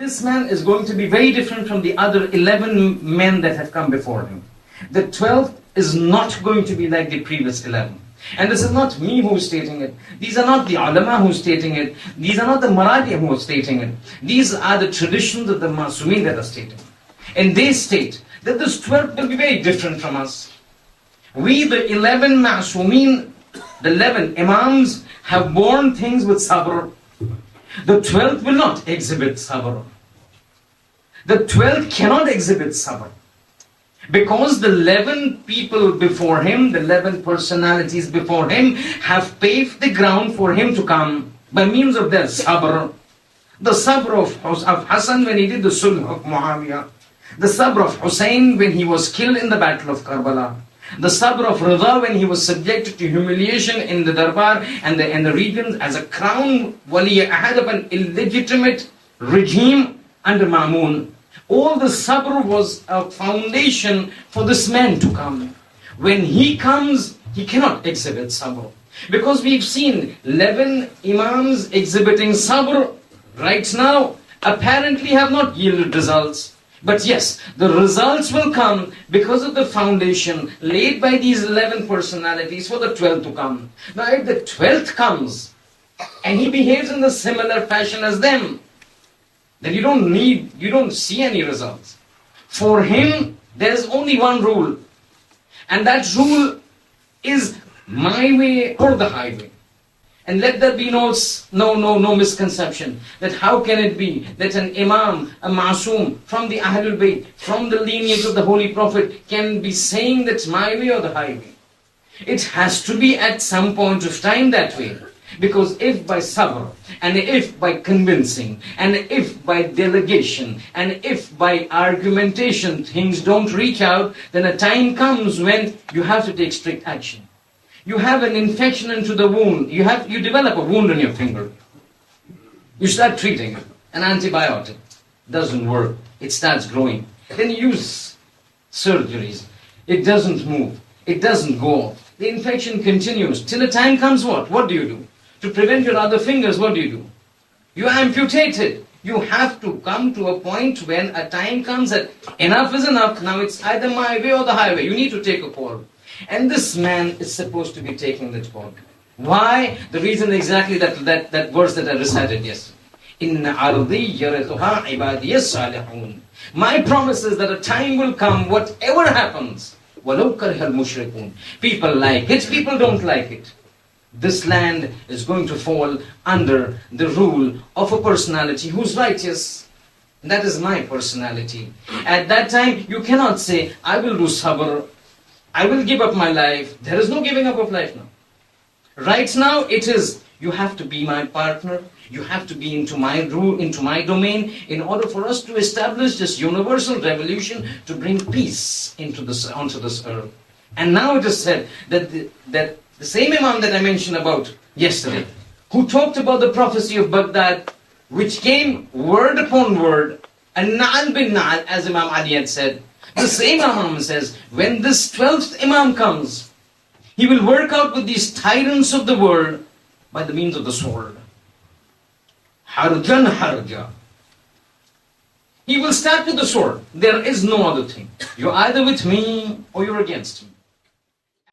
this man is going to be very different from the other 11 men that have come before him. The 12th is not going to be like the previous 11. And this is not me who's stating it. These are not the ulama who's stating it. These are not the Marathi who are stating it. These are the traditions of the Masumeen that are stating. And they state that this 12th will be very different from us. We, the 11 Masumeen, the 11 Imams, have borne things with sabr. The 12th will not exhibit sabr. The 12th cannot exhibit sabr. Because the 11 people before him, the 11 personalities before him, have paved the ground for him to come by means of their sabr. The sabr of Hassan when he did the sulh of Muawiyah. The sabr of Hussein when he was killed in the battle of Karbala. The sabr of Rida when he was subjected to humiliation in the darbar and the regions as a crown wali ahad of an illegitimate regime under Ma'mun. All the sabr was a foundation for this man to come. When he comes, he cannot exhibit sabr. Because we've seen 11 imams exhibiting sabr right now apparently have not yielded results. But yes, the results will come because of the foundation laid by these 11 personalities for the 12th to come. Now if the 12th comes and he behaves in the similar fashion as them, then you don't see any results. For him, there is only one rule. And that rule is my way or the highway. And let there be no misconception that how can it be that an imam, a masoom from the Ahlul Bayt, from the lineage of the Holy Prophet can be saying that's my way or the highway. It has to be at some point of time that way. Because if by sabr, and if by convincing, and if by delegation, and if by argumentation things don't reach out, then a time comes when you have to take strict action. You have an infection into the wound. You develop a wound on your finger. You start treating it. An antibiotic doesn't work. It starts growing. Then you use surgeries. It doesn't move. It doesn't go. The infection continues. Till the time comes what? What do you do? To prevent your other fingers, what do? You amputate it. You have to come to a point when a time comes that enough is enough. Now it's either my way or the highway. You need to take a call. And this man is supposed to be taking that call. Why? The reason exactly that verse that I recited yesterday. Inna ardi yarituha ibadiyas salihun. My promise is that a time will come, whatever happens, walau karihal mushrikun. People like it, people don't like it. This land is going to fall under the rule of a personality who's righteous. That is my personality. At that time, you cannot say, I will do sabr, I will give up my life. There is no giving up of life now. Right now, it is, you have to be my partner, you have to be into my rule, into my domain, in order for us to establish this universal revolution to bring peace onto this earth. And now it is said that the same Imam that I mentioned about yesterday, who talked about the prophecy of Baghdad, which came word upon word, and Na'al bin Na'al, as Imam Ali had said, the same Imam says, when this 12th Imam comes, he will work out with these tyrants of the world by the means of the sword. Harjan harja. He will start with the sword. There is no other thing. You're either with me or you're against me.